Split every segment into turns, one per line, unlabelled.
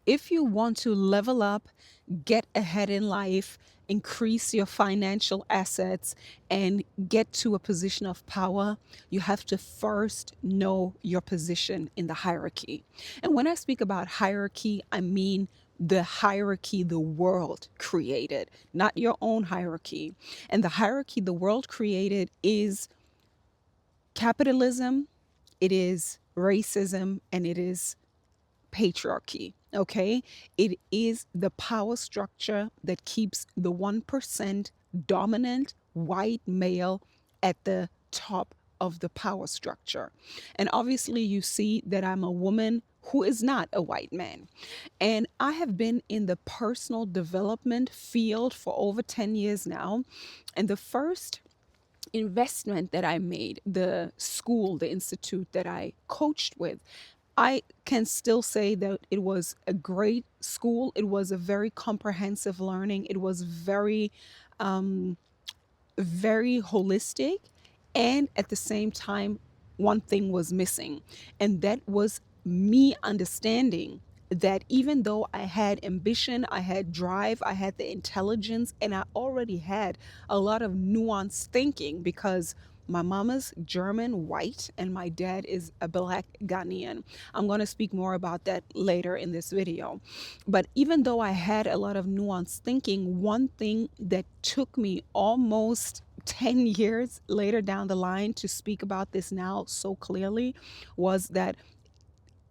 If you want to level up, get ahead in life, increase your financial assets, and get to a position of power, you have to first know your position in the hierarchy. And when I speak about hierarchy, I mean the hierarchy the world created, not your own hierarchy. And the hierarchy the world created is capitalism, it is racism, and it is patriarchy. Okay. It is the power structure that keeps the 1% dominant white male at the top of the power structure. And obviously, you see that I'm a woman who is not a white man. And I have been in the personal development field for over 10 years now. And the first investment that I made, the school, the institute that I coached with, I can still say that it was a great school. It was a very comprehensive learning. It was um, very holistic. And at the same time, one thing was missing, and that was me understanding that even though I had ambition, I had drive, I had the intelligence, and I already had a lot of nuanced thinking because my mama's German white and my dad is a black Ghanaian. I'm going to speak more about that later in this video. But even though I had a lot of nuanced thinking, one thing that took me almost 10 years later down the line to speak about this now so clearly was that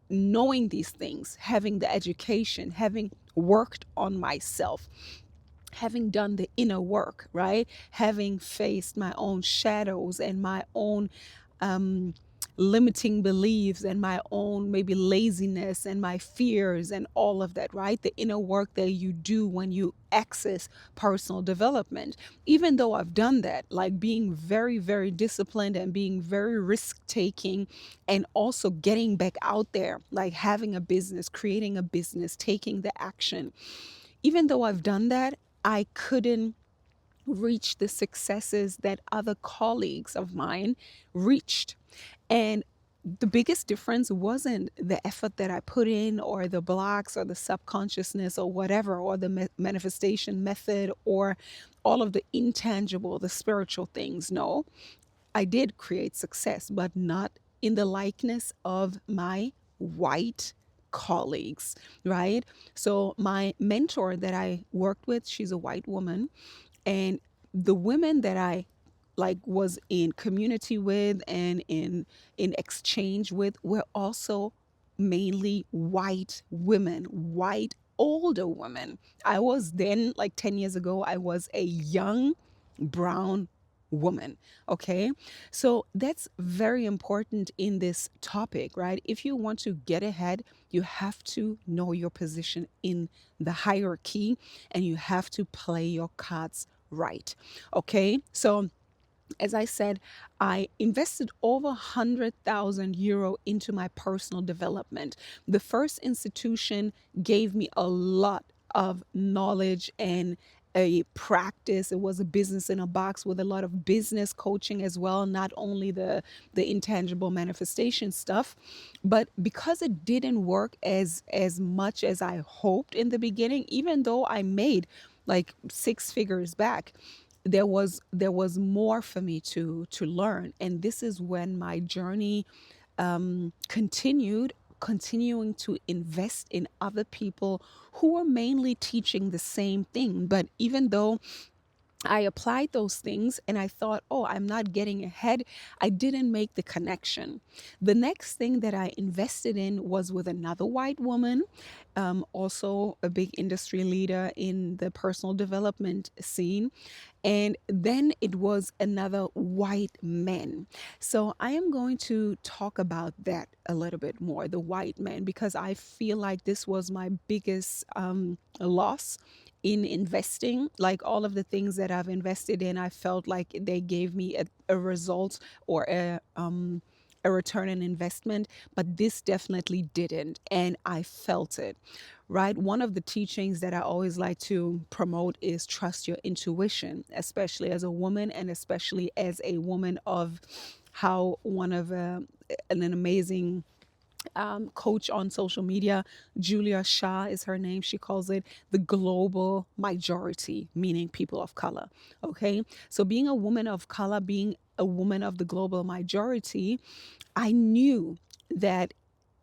knowing these things, having the education, having worked on myself, having done the inner work, right? Having faced my own shadows and my own um, limiting beliefs and my own maybe laziness and my fears and all of that, right? The inner work that you do when you access personal development. Even though I've done that, like being very, very disciplined and being very risk taking and also getting back out there, like having a business, creating a business, taking the action. Even though I've done that, I couldn't reach the successes that other colleagues of mine reached. And the biggest difference wasn't the effort that I put in, or the blocks, or the subconsciousness, or whatever, or the manifestation method, or all of the intangible, the spiritual things. No, I did create success, but not in the likeness of my white colleagues, right? So, my mentor that I worked with, she's a white woman, and the women that I like was in community with and in exchange with were also mainly white women, white older women. I was then, like 10 years ago, I was a young brown woman. Okay. So that's very important in this topic, right? If you want to get ahead, you have to know your position in the hierarchy and you have to play your cards right. Okay. So as I said, I invested over 100,000 euro into my personal development. The first institution gave me a lot of knowledge and a practice. It was a business in a box with a lot of business coaching as well, not only the intangible manifestation stuff. But because it didn't work as much as I hoped in the beginning, even though I made like six figures back, there was more for me to learn. And this is when my journey continuing to invest in other people who were mainly teaching the same thing. But even though I applied those things and I thought, oh, I'm not getting ahead, I didn't make the connection. The next thing that I invested in was with another white woman, also a big industry leader in the personal development scene. And then it was another white man. So I am going to talk about that a little bit more, the white man, because I feel like this was my biggest loss in investing. Like all of the things that I've invested in, I felt like they gave me a result or a return on investment, but this definitely didn't. And I felt it, right? One of the teachings that I always like to promote is trust your intuition, especially as a woman and especially as a woman of how one of an amazing coach on social media. Julia Shah is her name. She calls it the global majority, meaning people of color. Okay. So, being a woman of color, being a woman of the global majority, I knew that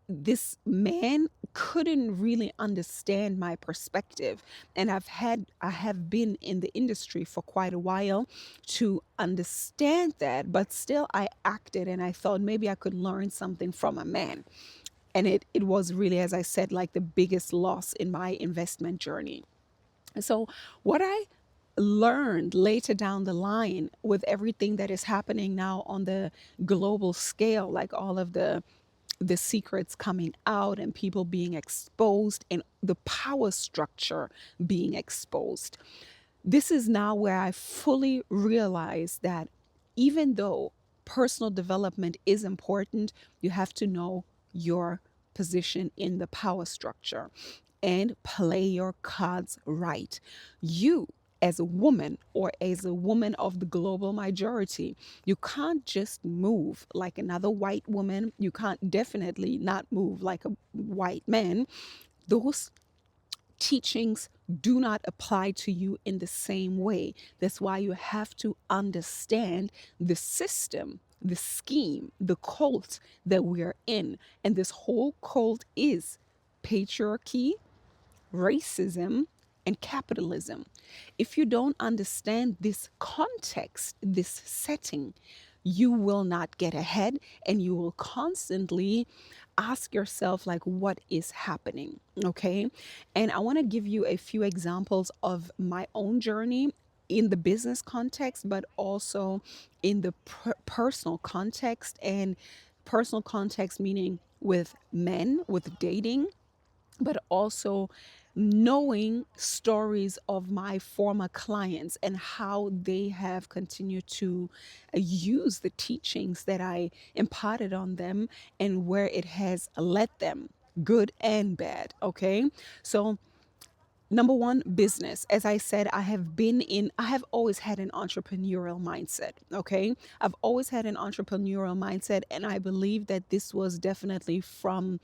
this man couldn't really understand my perspective, and I have been in the industry for quite a while to understand that, but still I acted and I thought maybe I could learn something from a man. And it was really, as I said, like the biggest loss in my investment journey. So what I learned later down the line with everything that is happening now on the global scale, like all of the secrets coming out and people being exposed and the power structure being exposed, this is now where I fully realize that even though personal development is important, you have to know your position in the power structure and play your cards right. You, as a woman or as a woman of the global majority, you can't just move like another white woman. You can't definitely not move like a white man. Those teachings do not apply to you in the same way. That's why you have to understand the system, the scheme, the cult that we are in. And this whole cult is patriarchy, racism, and capitalism. If you don't understand this context, this setting, you will not get ahead and you will constantly ask yourself like what is happening. Okay. And I want to give you a few examples of my own journey in the business context, but also in the personal context. And personal context meaning with men, with dating, but also knowing stories of my former clients and how they have continued to use the teachings that I imparted on them and where it has led them, good and bad. Okay. So, number one, business. As I said, I have always had an entrepreneurial mindset. Okay. I've always had an entrepreneurial mindset. And I believe that this was definitely from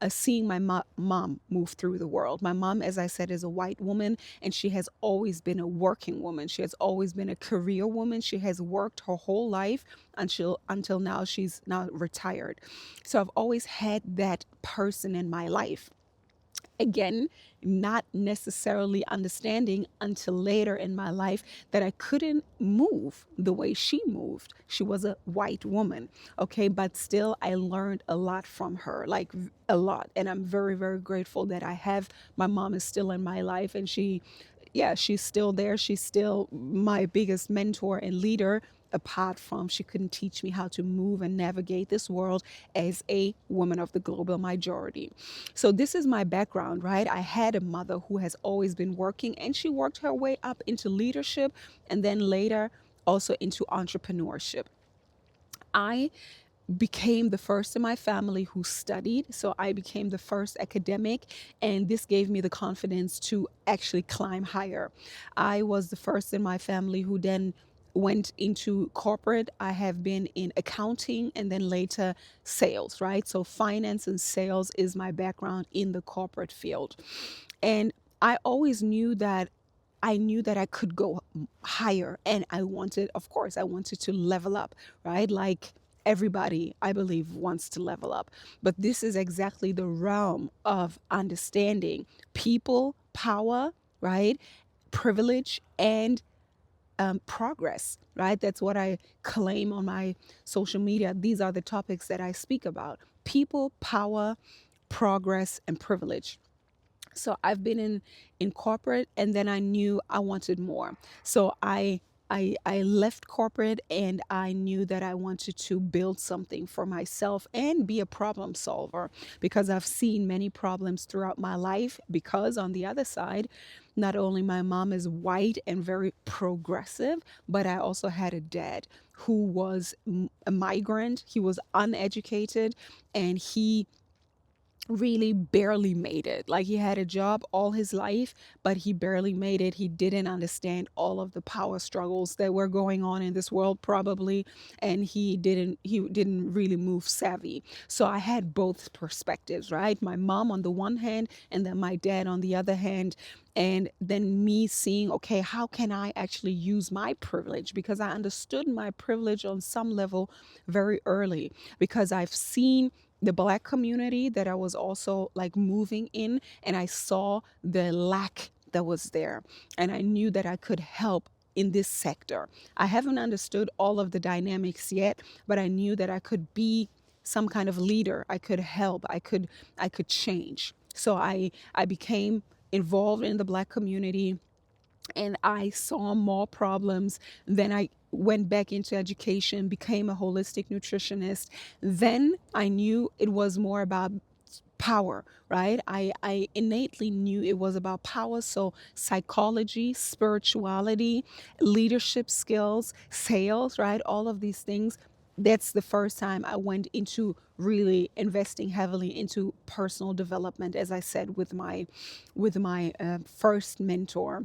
seeing my mom move through the world. My mom, as I said, is a white woman and she has always been a working woman. She has always been a career woman. She has worked her whole life until now. She's now retired. So I've always had that person in my life. Again, not necessarily understanding until later in my life that I couldn't move the way she moved. She was a white woman, okay, but still I learned a lot from her, like a lot. And I'm very, very grateful that I have my mom is still in my life, and yeah, she's still there. She's still my biggest mentor and leader, apart from she couldn't teach me how to move and navigate this world as a woman of the global majority. So this is my background, right? I had a mother who has always been working, and she worked her way up into leadership and then later also into entrepreneurship. I became the first in my family who studied. So I became the first academic, and this gave me the confidence to actually climb higher. I was the first in my family who then went into corporate. I have been in accounting and then later sales, right? So finance and sales is my background in the corporate field. And I always knew that I could go higher, and of course, I wanted to level up, right? Like everybody, I believe, wants to level up. But this is exactly the realm of understanding people, power, right? Privilege and progress, right? That's what I claim on my social media. These are the topics that I speak about: people, power, progress, and privilege. So I've been in corporate, and then I knew I wanted more. So I left corporate, and I knew that I wanted to build something for myself and be a problem solver, because I've seen many problems throughout my life. Because on the other side, not only my mom is white and very progressive, but I also had a dad who was a migrant. He was uneducated, and he really barely made it. Like he had a job all his life, but he barely made it. He didn't understand all of the power struggles that were going on in this world probably, and he didn't really move savvy. So I had both perspectives, right? My mom on the one hand and then my dad on the other hand. And then me seeing, okay, how can I actually use my privilege? Because I understood my privilege on some level very early because I've seen the black community that I was also like moving in, and I saw the lack that was there, and I knew that I could help in this sector. I haven't understood all of the dynamics yet, but I knew that I could be some kind of leader. I could help. I could change. So I became involved in the black community, and I saw more problems. Then I went back into education, became a holistic nutritionist. Then I knew it was more about power, right? I innately knew it was about power. So, psychology, spirituality, leadership skills, sales, right? All of these things. That's the first time I went into really investing heavily into personal development, as I said, with my first mentor.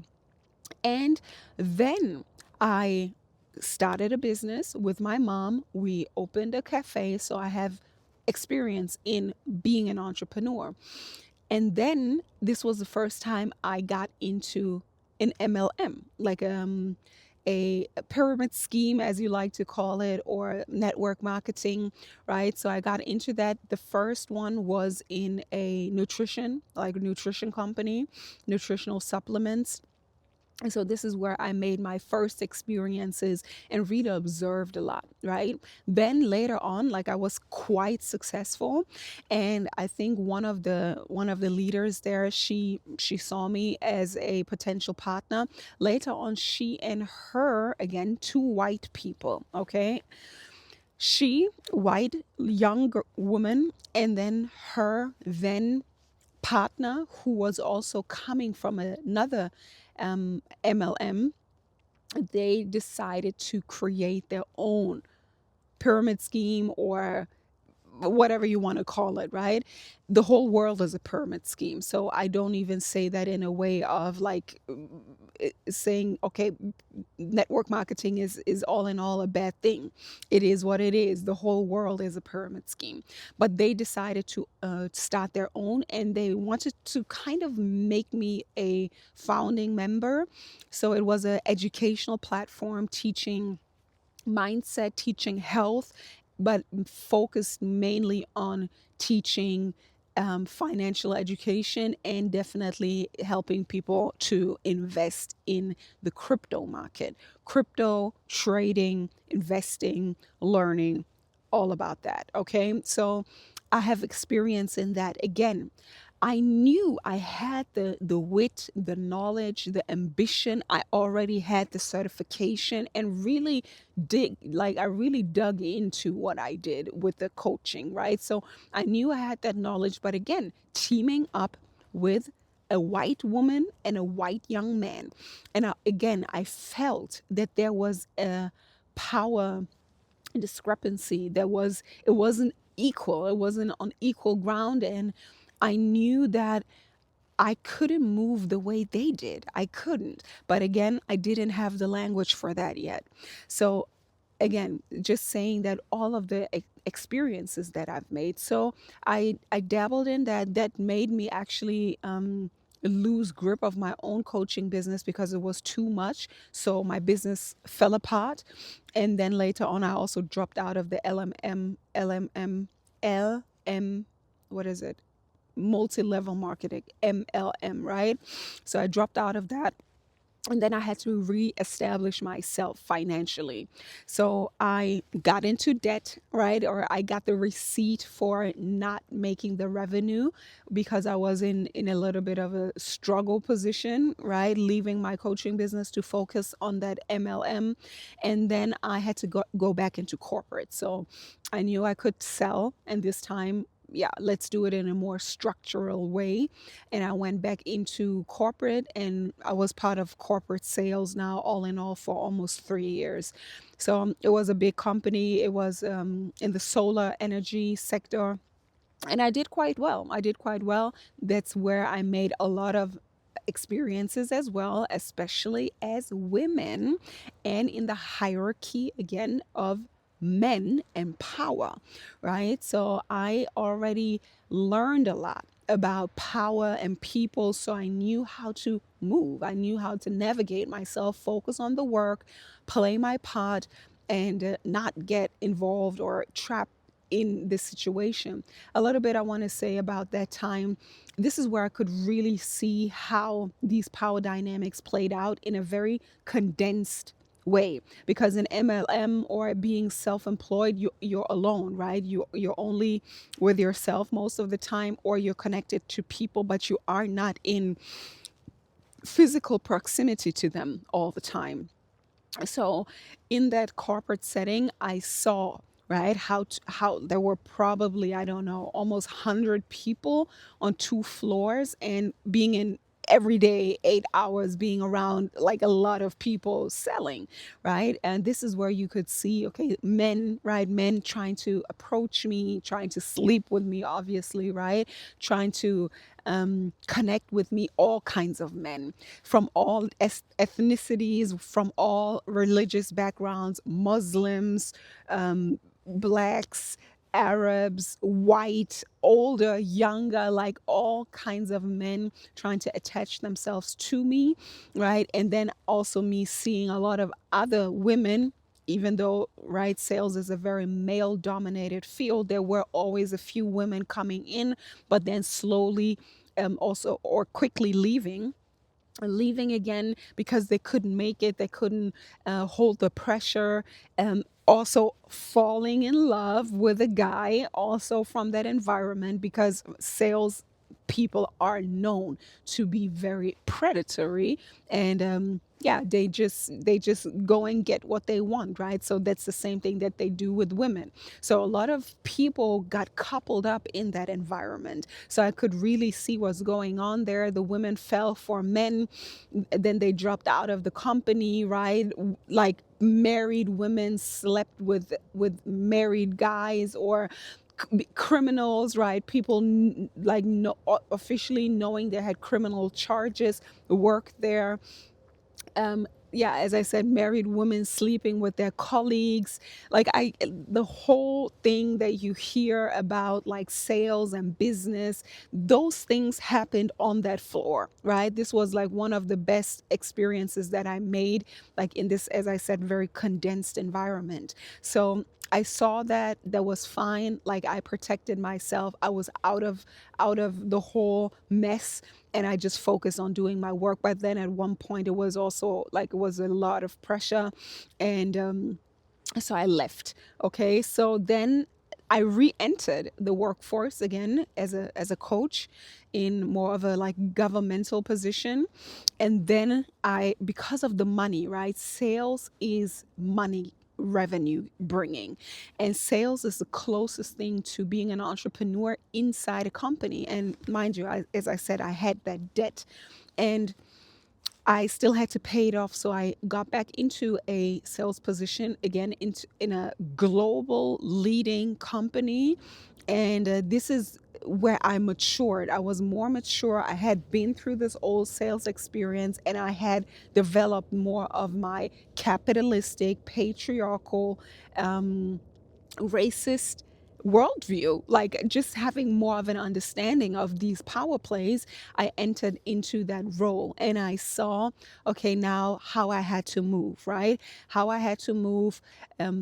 And then I started a business with my mom. We opened a cafe. So I have experience in being an entrepreneur. And then this was the first time I got into an MLM, like a pyramid scheme, as you like to call it, or network marketing, right? So I got into that. The first one was in a nutrition, like a nutrition company, nutritional supplements. And so this is where I made my first experiences and really observed a lot, right? Then later on, like I was quite successful, and I think one of the leaders there, she saw me as a potential partner. Later on, she and her, again, two white people, okay? She, white, young woman, and then her then partner, who was also coming from another MLM, they decided to create their own pyramid scheme, or whatever you want to call it, right? The whole world is a pyramid scheme. So I don't even say that in a way of like saying, okay, network marketing is all in all a bad thing. It is what it is. The whole world is a pyramid scheme. But they decided to start their own, and they wanted to kind of make me a founding member. So it was an educational platform teaching mindset, teaching health, but focused mainly on teaching financial education, and definitely helping people to invest in the crypto market, crypto trading, investing, learning, all about that. Okay. So I have experience in that. Again, I knew I had the wit, the knowledge, the ambition. I already had the certification, and really I really dug into what I did with the coaching, right? So I knew I had that knowledge, but again, teaming up with a white woman and a white young man. And again, I felt that there was a power discrepancy. It wasn't equal. It wasn't on equal ground. And I knew that I couldn't move the way they did. I couldn't. But again, I didn't have the language for that yet. So again, just saying that all of the experiences that I've made. So I dabbled in that. That made me actually lose grip of my own coaching business because it was too much. So my business fell apart, and then later on, I also dropped out of the LM, what is it? Multi-level marketing, MLM, right? So I dropped out of that, and then I had to reestablish myself financially. So I got into debt, right? Or I got the receipt for not making the revenue because I was in a little bit of a struggle position, right? Leaving my coaching business to focus on that MLM. And then I had to go back into corporate. So I knew I could sell, and this time, yeah, let's do it in a more structural way. And I went back into corporate, and I was part of corporate sales now, all in all, for almost 3 years. So it was a big company. It was in the solar energy sector. And I did quite well. I did quite well. That's where I made a lot of experiences as well, especially as women and in the hierarchy again of men and power, right? So I already learned a lot about power and people. So I knew how to move, I knew how to navigate myself, focus on the work, play my part, and not get involved or trapped in this situation. A little bit I want to say about that time. This is where I could really see how these power dynamics played out in a very condensed way, because in MLM or being self-employed, you're alone, right? You're only with yourself most of the time, or you're connected to people but you are not in physical proximity to them all the time. So in that corporate setting, I saw, right, how there were probably, I don't know, almost 100 people on 2 floors, and being in every day 8 hours being around like a lot of people selling, right? And this is where you could see, okay, men, right, men trying to approach me, trying to sleep with me, obviously, right, trying to connect with me, all kinds of men from all ethnicities, from all religious backgrounds, Muslims, blacks, Arabs, white, older, younger, like all kinds of men trying to attach themselves to me, right? And then also me seeing a lot of other women. Even though, right, sales is a very male dominated field, there were always a few women coming in, but then slowly also or quickly leaving again because they couldn't make it, they couldn't hold the pressure. Also falling in love with a guy also from that environment, because sales people are known to be very predatory. And yeah, they just go and get what they want, right? So that's the same thing that they do with women. So a lot of people got coupled up in that environment, so I could really see what's going on there. The women fell for men, then they dropped out of the company, right? Like married women slept with married guys, or criminals, right? People like no, officially knowing they had criminal charges work there. Yeah, as I said, married women sleeping with their colleagues. Like the whole thing that you hear about like sales and business, those things happened on that floor, right? This was like one of the best experiences that I made, like in this, as I said, very condensed environment. So I saw that was fine. Like I protected myself. I was out of the whole mess, and I just focused on doing my work. But then at one point, it was also like it was a lot of pressure, and so I left. Okay, so then I re-entered the workforce again as a coach in more of a like governmental position. And then because of the money, right? Sales is money, revenue bringing, and sales is the closest thing to being an entrepreneur inside a company. And mind you, as I said, I had that debt, and I still had to pay it off. So I got back into a sales position again in a global leading company. And this is where I matured. I was more mature. I had been through this old sales experience, and I had developed more of my capitalistic, patriarchal, um, racist worldview, like just having more of an understanding of these power plays. I entered into that role, and I saw, okay, now how I had to move, right? How I had to move.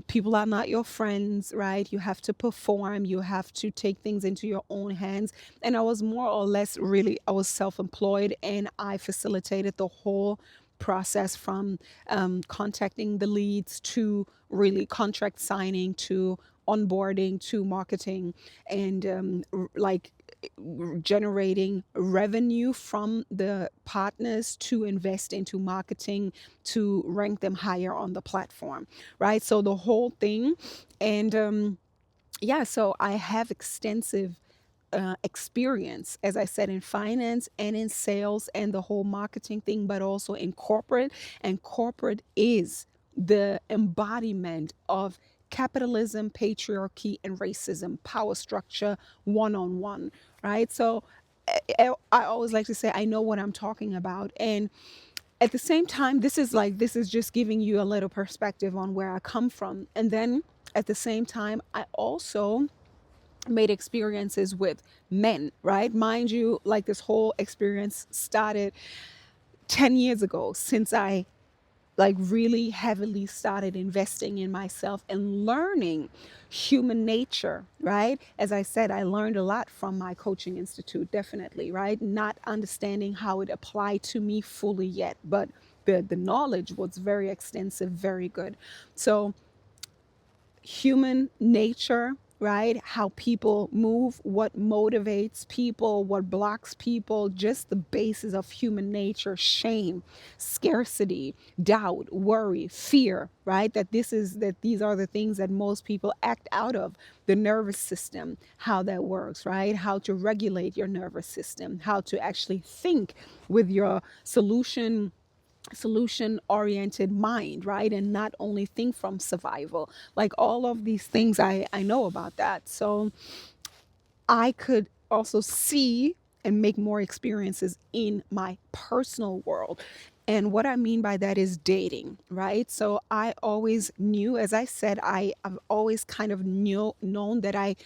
People are not your friends, right? You have to perform, you have to take things into your own hands. And I was more or less really, I was self employed, and I facilitated the whole process from contacting the leads to really contract signing to onboarding to marketing, and like generating revenue from the partners to invest into marketing to rank them higher on the platform, right? So the whole thing. And yeah, so I have extensive experience, as I said, in finance and in sales and the whole marketing thing, but also in corporate. And corporate is the embodiment of capitalism, patriarchy, and racism, power structure, one on one, right? So I always like to say I know what I'm talking about. And at the same time, this is just giving you a little perspective on where I come from. And then at the same time, I also made experiences with men, right? Mind you, like this whole experience started 10 years ago, since I like really heavily started investing in myself and learning human nature, right? As I said, I learned a lot from my coaching institute, definitely, right? Not understanding how it applied to me fully yet, but the knowledge was very extensive, very good. So human nature, right? How people move, what motivates people, what blocks people, just the basis of human nature, shame, scarcity, doubt, worry, fear, right? That these are the things that most people act out of. The nervous system, how that works, right? How to regulate your nervous system, how to actually think with your solution oriented mind, right? And not only think from survival. Like all of these things, I know about that. So I could also see and make more experiences in my personal world. And what I mean by that is dating, right? So I always knew, as I said, I've always kind of known that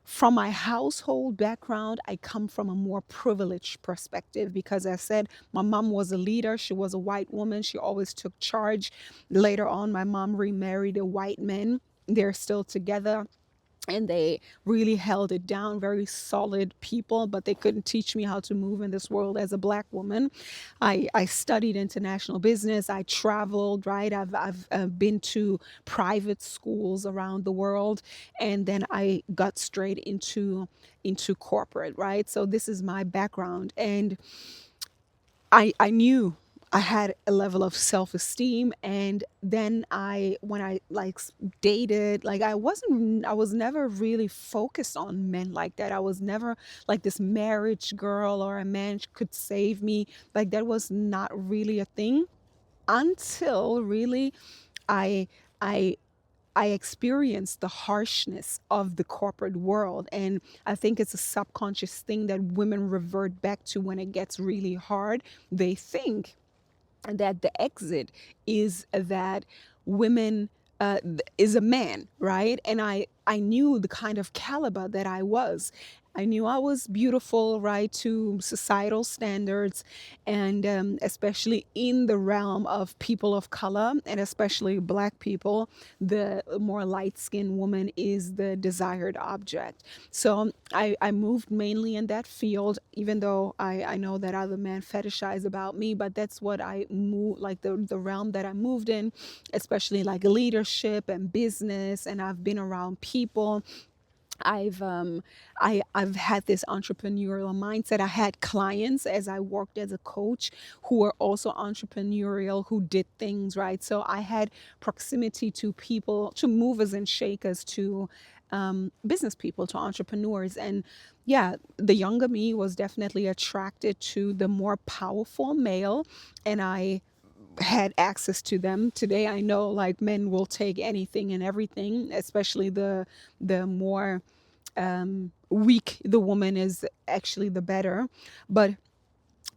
from my household background, I come from a more privileged perspective because, as I said, my mom was a leader. She was a white woman. She always took charge. Later on, my mom remarried a white man. They're still together and they really held it down, very solid people, but they couldn't teach me how to move in this world as a black woman. I studied international business. I traveled, right? I've been to private schools around the world, and then I got straight into corporate, right? So this is my background, and I knew I had a level of self-esteem. And then when I like dated, like I was never really focused on men like that. I was never like this marriage girl or a man could save me. Like that was not really a thing until really I I I experienced the harshness of the corporate world. And I think it's a subconscious thing that women revert back to when it gets really hard. They think that the exit is that women is a man, right? And I knew the kind of caliber that I was. I knew I was beautiful, right, to societal standards, and especially in the realm of people of color, and especially black people, the more light-skinned woman is the desired object. So I moved mainly in that field, even though I know that other men fetishize about me, but that's what I moved, like the realm that I moved in, especially like leadership and business. And I've been around people. I've I've had this entrepreneurial mindset. I had clients as I worked as a coach who were also entrepreneurial, who did things right. So I had proximity to people, to movers and shakers, to business people, to entrepreneurs. And yeah, the younger me was definitely attracted to the more powerful male, and I had access to them. Today I know like men will take anything and everything, especially the more weak the woman is, actually the better. But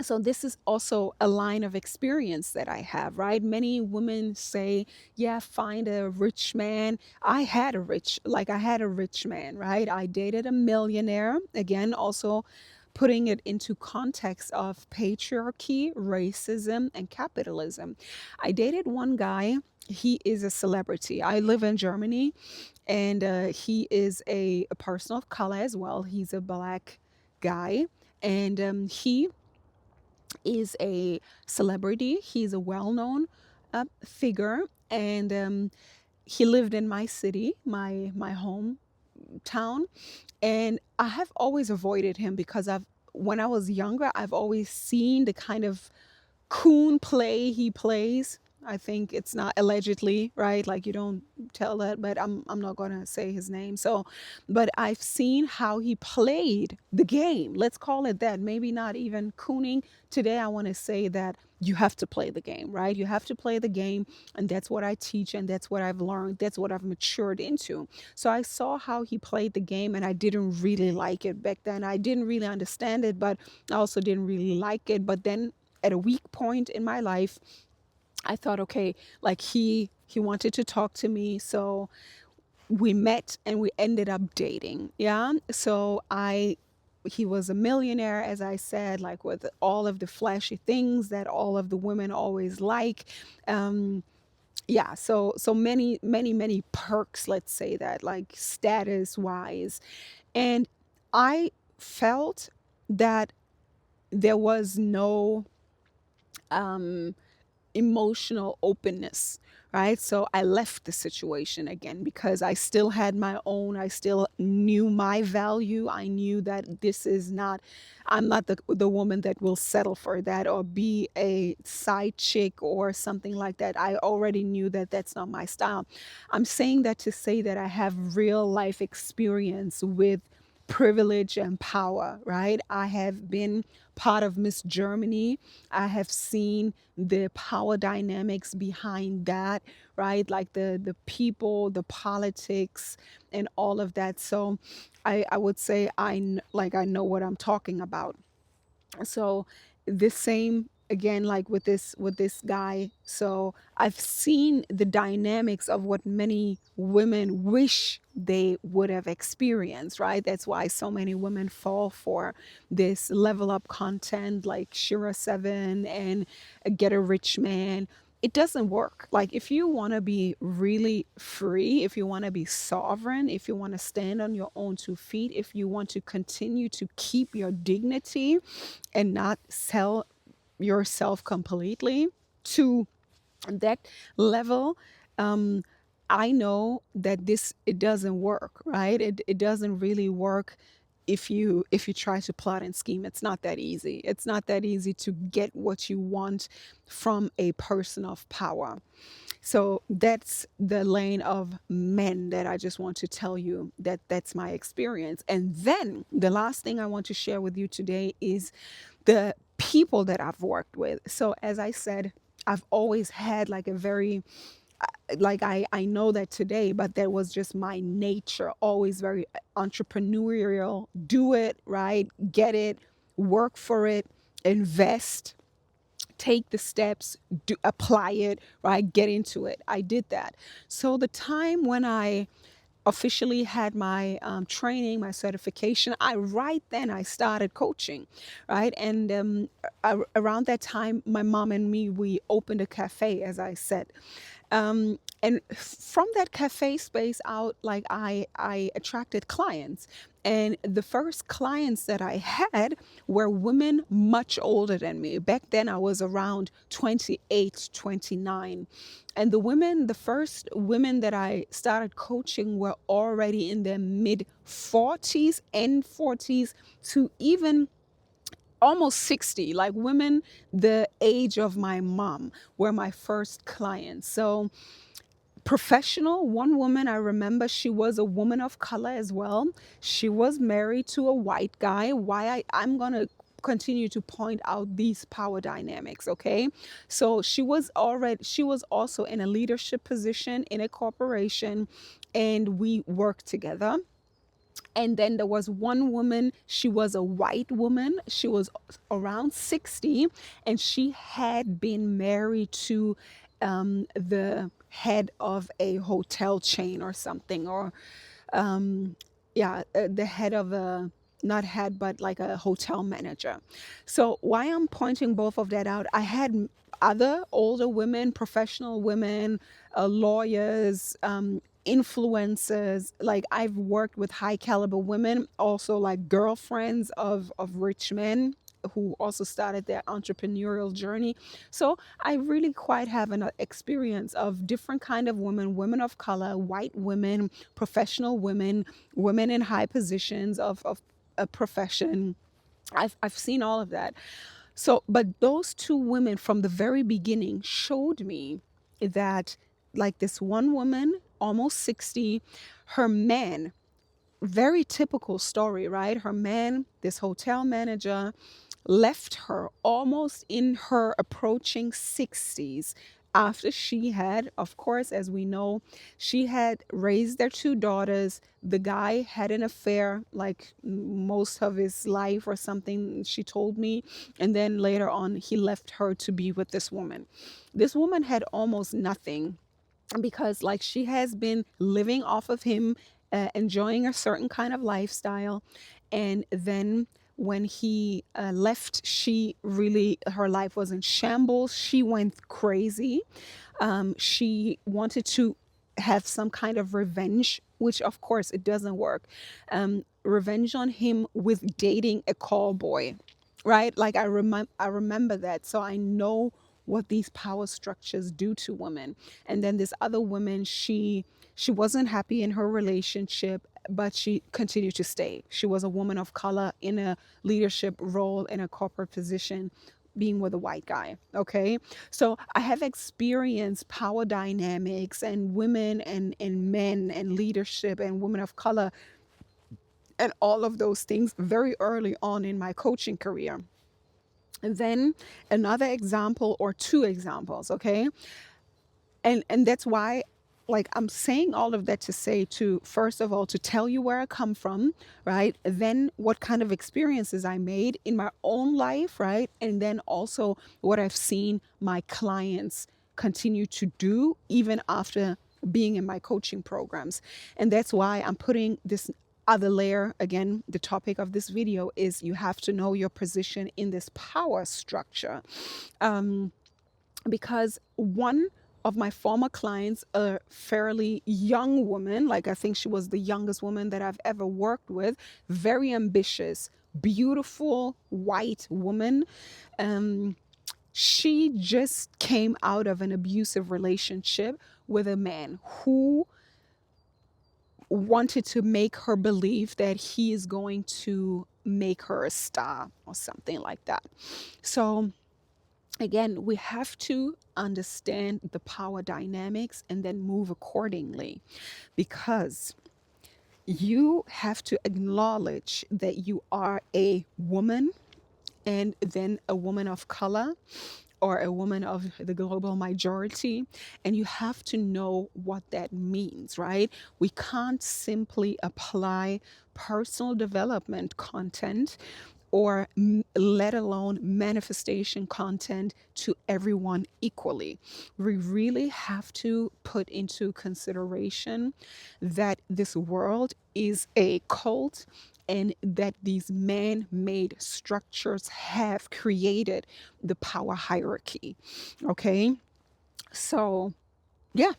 so this is also a line of experience that I have, right? Many women say, yeah, find a rich man. I had a rich man, right? I dated a millionaire. Again, also putting it into context of patriarchy, racism, and capitalism. I dated one guy. He is a celebrity. I live in Germany, and he is a person of color as well. He's a black guy, and he is a celebrity. He's a well-known figure, and he lived in my city, my hometown, and I have always avoided him because when I was younger, I've always seen the kind of coon play he plays. I think it's not allegedly, right? Like you don't tell that, but I'm not gonna say his name. So, but I've seen how he played the game. Let's call it that. Maybe not even cooning. Today I want to say that you have to play the game, right? You have to play the game, and that's what I teach, and that's what I've learned. That's what I've matured into. So I saw how he played the game, and I didn't really like it back then. I didn't really understand it, but I also didn't really like it. But then at a weak point in my life, I thought, okay, like he wanted to talk to me, so we met and we ended up dating. Yeah. So I he was a millionaire, as I said, like with all of the flashy things that all of the women always like. Um, yeah, so many perks, let's say that, like status wise. And I felt that there was no um emotional openness, right? So I left the situation again because I still had my own, I still knew my value. I knew that this is not, I'm not the woman that will settle for that or be a side chick or something like that. I already knew that that's not my style. I'm saying that to say that I have real life experience with privilege and power, right? I have been part of Miss Germany. I have seen the power dynamics behind that, right? Like the people, the politics, and all of that. So I would say like I know what I'm talking about. So this same again, like with this guy, so I've seen the dynamics of what many women wish they would have experienced, right? That's why so many women fall for this level up content like Shira 7 and Get a Rich Man. It doesn't work. Like if you want to be really free, if you want to be sovereign, if you want to stand on your own 2 feet, if you want to continue to keep your dignity and not sell yourself completely to that level, um, I know that this it doesn't work, right? It doesn't really work if you try to plot and scheme. It's not that easy. It's not that easy to get what you want from a person of power. So that's the lane of men that I just want to tell you that that's my experience. And then the last thing I want to share with you today is the people that I've worked with. So as I said, I've always had like a very like I know that today, but that was just my nature, always very entrepreneurial, do it, right? Get it, work for it, invest, take the steps, do apply it, right? Get into it. I did that. So the time when I officially had my training, my certification, I right then I started coaching, right? And around that time, my mom and me, we opened a cafe, as I said. And from that cafe space out, like I attracted clients. And the first clients that I had were women much older than me. Back then I was around 28, 29. And the first women that I started coaching were already in their mid 40s and 40s to even almost 60, like women the age of my mom were my first clients. So professional, one woman I remember, she was a woman of color as well. She was married to a white guy. I'm going to continue to point out these power dynamics, okay? So she was also in a leadership position in a corporation, and we worked together. And then there was one woman, she was a white woman. She was around 60, and she had been married to the head of a hotel chain or something, or the head of a, not head, but like a hotel manager. So why I'm pointing both of that out, I had other older women, professional women, lawyers, influencers. Like I've worked with high caliber women, also like girlfriends of rich men who also started their entrepreneurial journey. So I really quite have an experience of different kind of women, women of color, white women, professional women, women in high positions of a profession. I've seen all of that. So, but those two women from the very beginning showed me that, like, this one woman, almost 60, her man, very typical story, right? Her man, this hotel manager, left her almost in her approaching 60s after she had, of course, as we know, she had raised their two daughters. The guy had an affair like most of his life or something, she told me. And then later on, he left her to be with this woman. This woman had almost nothing because, like, she has been living off of him, enjoying a certain kind of lifestyle. And then when he left, she really, her life was in shambles. She went crazy. She wanted to have some kind of revenge, which of course it doesn't work. Revenge on him with dating a call boy, right? Like, I remember that, so I know what these power structures do to women. And then this other woman, she wasn't happy in her relationship, but she continued to stay. She was a woman of color in a leadership role in a corporate position, being with a white guy. Okay. So I have experienced power dynamics and women and men and leadership and women of color and all of those things very early on in my coaching career. And then another example, or two examples, okay? And that's why, like, I'm saying all of that to say, to first of all, to tell you where I come from, right? Then what kind of experiences I made in my own life, right? And then also what I've seen my clients continue to do even after being in my coaching programs. And that's why I'm putting this other layer. Again, the topic of this video is you have to know your position in this power structure. Because one of my former clients, a fairly young woman, like, I think she was the youngest woman that I've ever worked with, very ambitious, beautiful white woman. Um, she just came out of an abusive relationship with a man who wanted to make her believe that he is going to make her a star or something like that. So again, we have to understand the power dynamics and then move accordingly, because you have to acknowledge that you are a woman, and then a woman of color, or a woman of the global majority, and you have to know what that means, right? We can't simply apply personal development content, or let alone manifestation content, to everyone equally. We really have to put into consideration that this world is a cult, and that these man made structures have created the power hierarchy. Okay. So, yeah,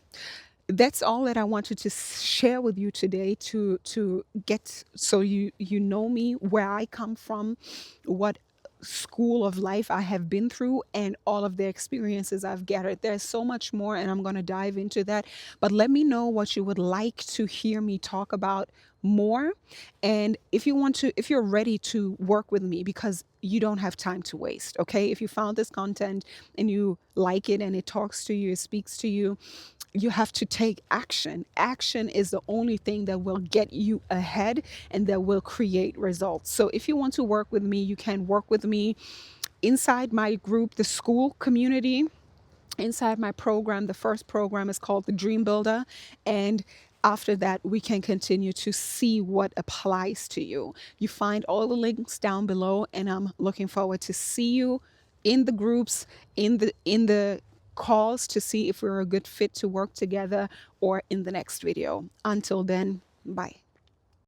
that's all that I wanted to share with you today, to get, so you know me, where I come from, what school of life I have been through, and all of the experiences I've gathered. There's so much more, and I'm going to dive into that. But let me know what you would like to hear me talk about more. And if you want to, if you're ready to work with me, because you don't have time to waste, okay? If you found this content and you like it and it talks to you, it speaks to you, you have to take action. Action is the only thing that will get you ahead and that will create results. So if you want to work with me, you can work with me inside my group, the school community. Inside my program, the first program is called the Dream Builder. And after that, we can continue to see what applies to you. You find all the links down below, and I'm looking forward to see you in the groups, in the calls, to see if we're a good fit to work together, or in the next video. Until then, bye.